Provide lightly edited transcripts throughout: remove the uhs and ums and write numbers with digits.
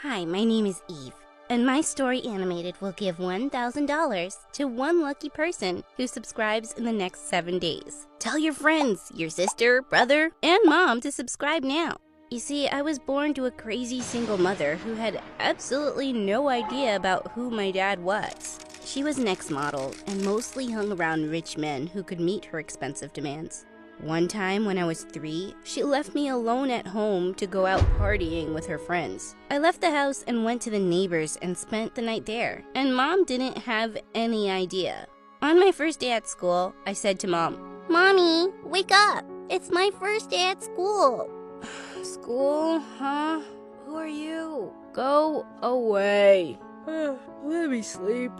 Hi, my name is Eve, and my story animated will give $1,000 to one lucky person who subscribes in the next 7 days. Tell your friends, your sister, brother, and mom to subscribe now. You see, I was born to a crazy single mother who had absolutely no idea about who my dad was. She was an ex-model and mostly hung around rich men who could meet her expensive demands. One time when I was 3, she left me alone at home to go out partying with her friends. I left the house and went to the neighbors and spent the night there, and Mom didn't have any idea. On my first day at school, I said to Mom, "Mommy, wake up! It's my first day at school." "School, huh? Who are you? Go away. Let me sleep."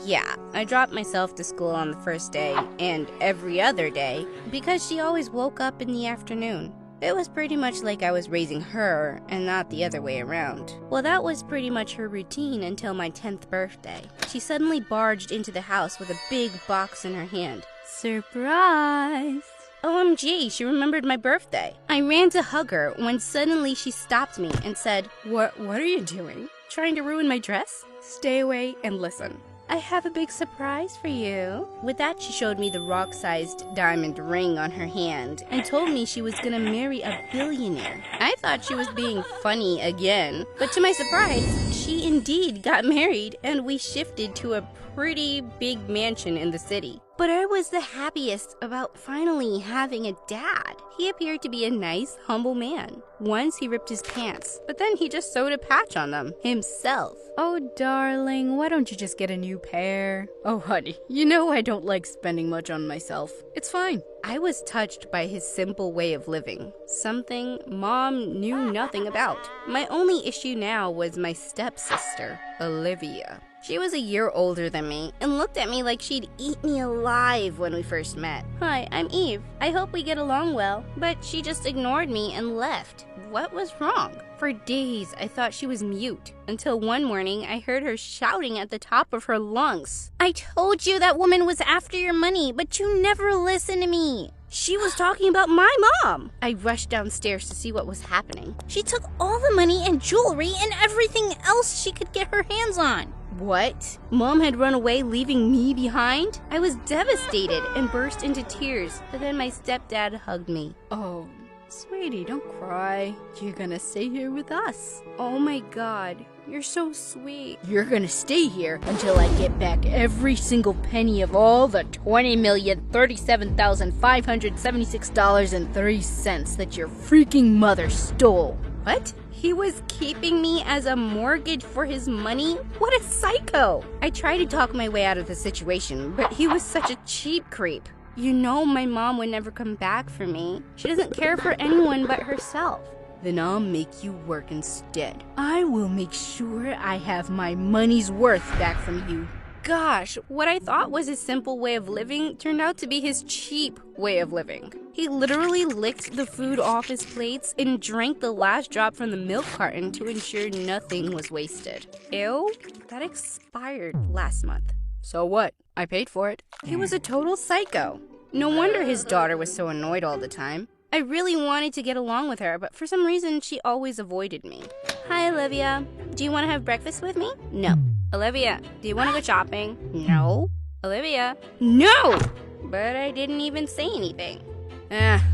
Yeah, I dropped myself to school on the first day, and every other day, because she always woke up in the afternoon. It was pretty much like I was raising her, and not the other way around. Well, that was pretty much her routine until my 10th birthday. She suddenly barged into the house with a big box in her hand. Surprise! OMG, she remembered my birthday. I ran to hug her when suddenly she stopped me and said, What are you doing? Trying to ruin my dress? Stay away and listen. I have a big surprise for you." With that, she showed me the rock-sized diamond ring on her hand and told me she was gonna marry a billionaire. I thought she was being funny again, but to my surprise, she indeed got married and we shifted to a pretty big mansion in the city. But I was the happiest about finally having a dad. He appeared to be a nice, humble man. Once he ripped his pants, but then he just sewed a patch on them himself. "Oh, darling, why don't you just get a new pair?" "Oh, honey, you know I don't like spending much on myself. It's fine." I was touched by his simple way of living, something Mom knew nothing about. My only issue now was my stepsister, Olivia. She was a year older than me and looked at me like she'd eat me alive when we first met. "Hi, I'm Eve. I hope we get along well." But she just ignored me and left. What was wrong? For days, I thought she was mute, until one morning I heard her shouting at the top of her lungs. "I told you that woman was after your money, but you never listened to me." She was talking about my mom. I rushed downstairs to see what was happening. She took all the money and jewelry and everything else she could get her hands on. What? Mom had run away, leaving me behind? I was devastated and burst into tears, but then my stepdad hugged me. "Oh, sweetie, don't cry. You're gonna stay here with us." "Oh my God, you're so sweet." "You're gonna stay here until I get back every single penny of all the $20,037,576.30 that your freaking mother stole." What? He was keeping me as a mortgage for his money? What a psycho! I tried to talk my way out of the situation, but he was such a cheap creep. You know my mom would never come back for me. She doesn't care for anyone but herself. "Then I'll make you work instead. I will make sure I have my money's worth back from you." Gosh, what I thought was his simple way of living turned out to be his cheap way of living. He literally licked the food off his plates and drank the last drop from the milk carton to ensure nothing was wasted. Ew, that expired last month. So what? I paid for it. He was a total psycho. No wonder his daughter was so annoyed all the time. I really wanted to get along with her, but for some reason, she always avoided me. "Hi, Olivia. Do you want to have breakfast with me?" "No." "Olivia, do you want to go shopping?" "No." "Olivia?" "No!" But I didn't even say anything.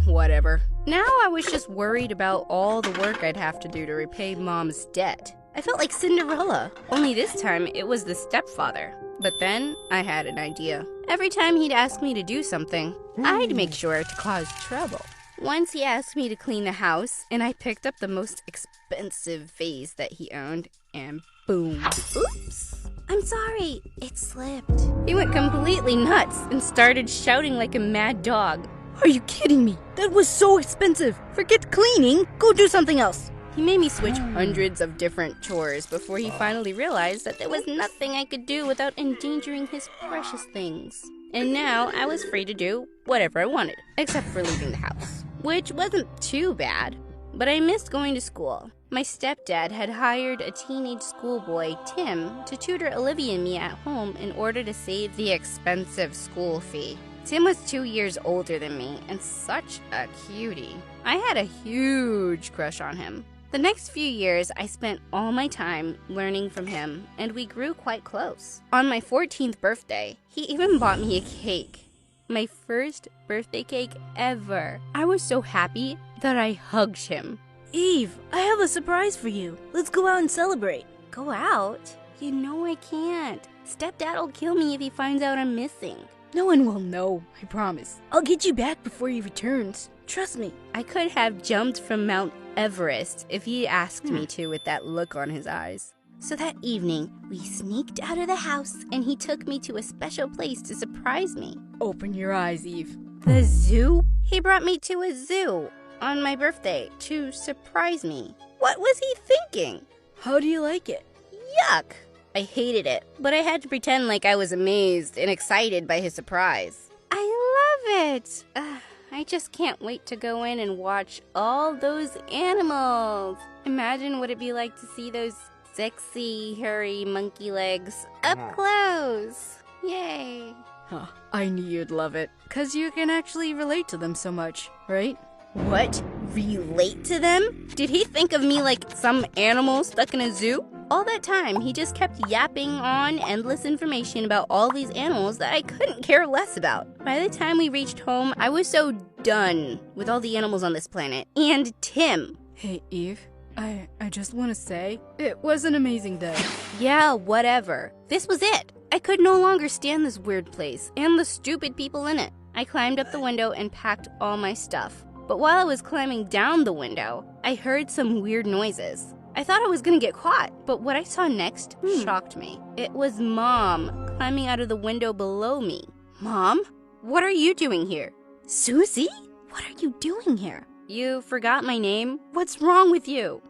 Whatever. Now I was just worried about all the work I'd have to do to repay Mom's debt. I felt like Cinderella, only this time it was the stepfather. But then I had an idea. Every time he'd ask me to do something, I'd make sure to cause trouble. Once he asked me to clean the house, and I picked up the most expensive vase that he owned, and boom. Oops. I'm sorry, it slipped. He went completely nuts and started shouting like a mad dog. "Are you kidding me? That was so expensive. Forget cleaning. Go do something else." He made me switch hundreds of different chores before he finally realized that there was nothing I could do without endangering his precious things. And now I was free to do whatever I wanted, except for leaving the house. Which wasn't too bad, but I missed going to school. My stepdad had hired a teenage schoolboy, Tim, to tutor Olivia and me at home in order to save the expensive school fee. Tim was 2 years older than me and such a cutie. I had a huge crush on him. The next few years, I spent all my time learning from him, and we grew quite close. On my 14th birthday, he even bought me a cake. My first birthday cake ever. I was so happy that I hugged him. Eve, I have a surprise for you. Let's go out and celebrate. Go out? You know I can't. Stepdad'll kill me if he finds out I'm missing. No one will know, I promise. I'll get you back before he returns. Trust me. I could have jumped from Mount Everest if he asked me to with that look on his eyes. So that evening, we sneaked out of the house and he took me to a special place to surprise me. Open your eyes, Eve. The zoo? He brought me to a zoo on my birthday to surprise me. What was he thinking? How do you like it? Yuck! I hated it, but I had to pretend like I was amazed and excited by his surprise. I love it! I just can't wait to go in and watch all those animals. Imagine what it'd be like to see those sexy, hairy monkey legs up close. Yay! Huh, I knew you'd love it, 'cause you can actually relate to them so much, right? What? Relate to them? Did he think of me like some animal stuck in a zoo? All that time, he just kept yapping on endless information about all these animals that I couldn't care less about. By the time we reached home, I was so done with all the animals on this planet. And Tim. Hey, Eve, I just want to say, it was an amazing day. Yeah, whatever. This was it. I could no longer stand this weird place and the stupid people in it. I climbed up the window and packed all my stuff. But while I was climbing down the window, I heard some weird noises. I thought I was gonna get caught, but what I saw next shocked me. It was Mom climbing out of the window below me. Mom? What are you doing here? Susie? What are you doing here? You forgot my name? What's wrong with you?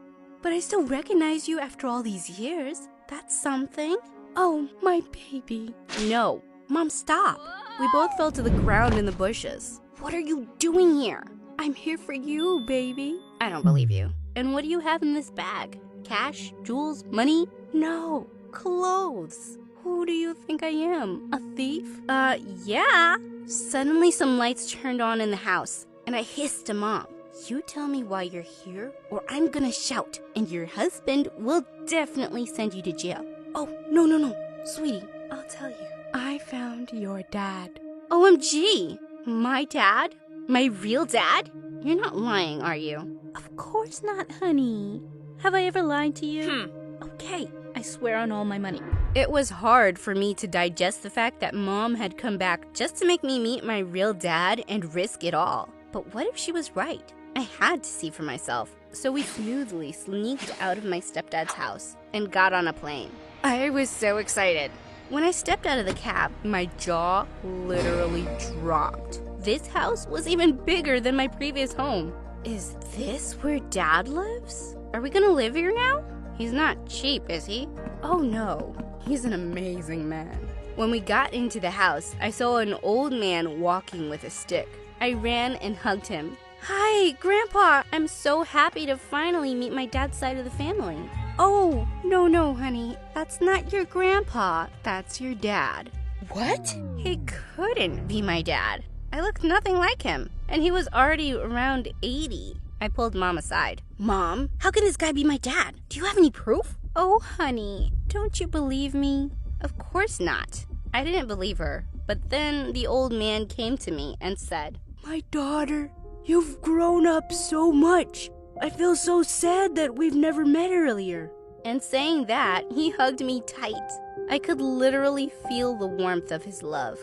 But I still recognize you after all these years. That's something. Oh, my baby. No. Mom, stop. We both fell to the ground in the bushes. What are you doing here? I'm here for you, baby. I don't believe you. And what do you have in this bag? Cash? Jewels? Money? No. Clothes. Who do you think I am? A thief? Yeah. Suddenly some lights turned on in the house, and I hissed to Mom. You tell me why you're here, or I'm gonna shout, and your husband will definitely send you to jail. Oh, no. Sweetie, I'll tell you. I found your dad. OMG! My dad? My real dad? You're not lying, are you? Of course not, honey. Have I ever lied to you? Okay, I swear on all my money. It was hard for me to digest the fact that Mom had come back just to make me meet my real dad and risk it all. But what if she was right? I had to see for myself. So we smoothly sneaked out of my stepdad's house and got on a plane. I was so excited. When I stepped out of the cab, my jaw literally dropped. This house was even bigger than my previous home. Is this where Dad lives? Are we gonna live here now? He's not cheap, is he? Oh no, he's an amazing man. When we got into the house, I saw an old man walking with a stick. I ran and hugged him. Hi, Grandpa! I'm so happy to finally meet my dad's side of the family. Oh, no, honey. That's not your grandpa. That's your dad. What? He couldn't be my dad. I looked nothing like him, and he was already around 80. I pulled Mom aside. Mom, how can this guy be my dad? Do you have any proof? Oh, honey, don't you believe me? Of course not. I didn't believe her, but then the old man came to me and said, My daughter, you've grown up so much. I feel so sad that we've never met earlier. And saying that, he hugged me tight. I could literally feel the warmth of his love.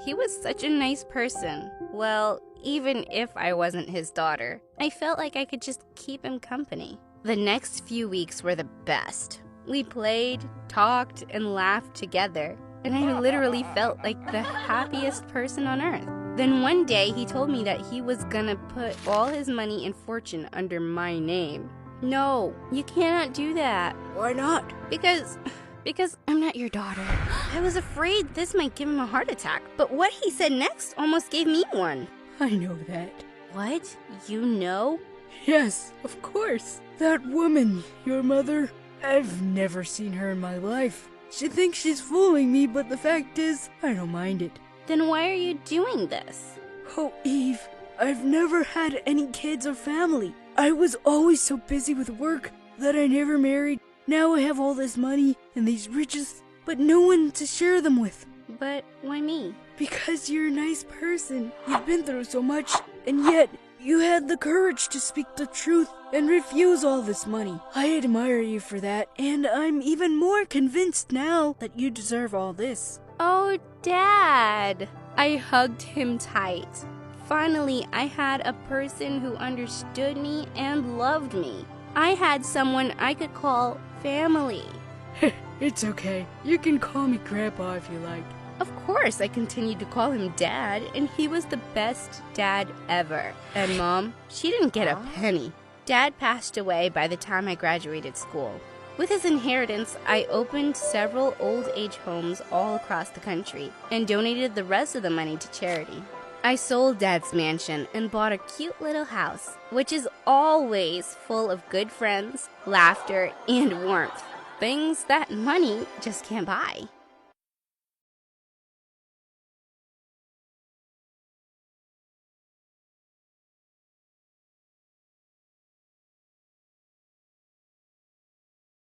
He was such a nice person. Well, even if I wasn't his daughter, I felt like I could just keep him company. The next few weeks were the best. We played, talked, and laughed together, and I literally felt like the happiest person on earth. Then one day, he told me that he was gonna put all his money and fortune under my name. No, you cannot do that. Why not? Because I'm not your daughter. I was afraid this might give him a heart attack, but what he said next almost gave me one. I know that. What? You know? Yes, of course. That woman, your mother, I've never seen her in my life. She thinks she's fooling me, but the fact is, I don't mind it. Then why are you doing this? Oh, Eve, I've never had any kids or family. I was always so busy with work that I never married. Now I have all this money and these riches, but no one to share them with. But why me? Because you're a nice person. You've been through so much, and yet you had the courage to speak the truth and refuse all this money. I admire you for that, and I'm even more convinced now that you deserve all this. Oh, Dad! I hugged him tight. Finally, I had a person who understood me and loved me. I had someone I could call family. It's okay. You can call me Grandpa if you like. Of course, I continued to call him Dad, and he was the best dad ever. And Mom, she didn't get a penny. Dad passed away by the time I graduated school. With his inheritance, I opened several old age homes all across the country and donated the rest of the money to charity. I sold Dad's mansion and bought a cute little house, which is always full of good friends, laughter, and warmth. Things that money just can't buy.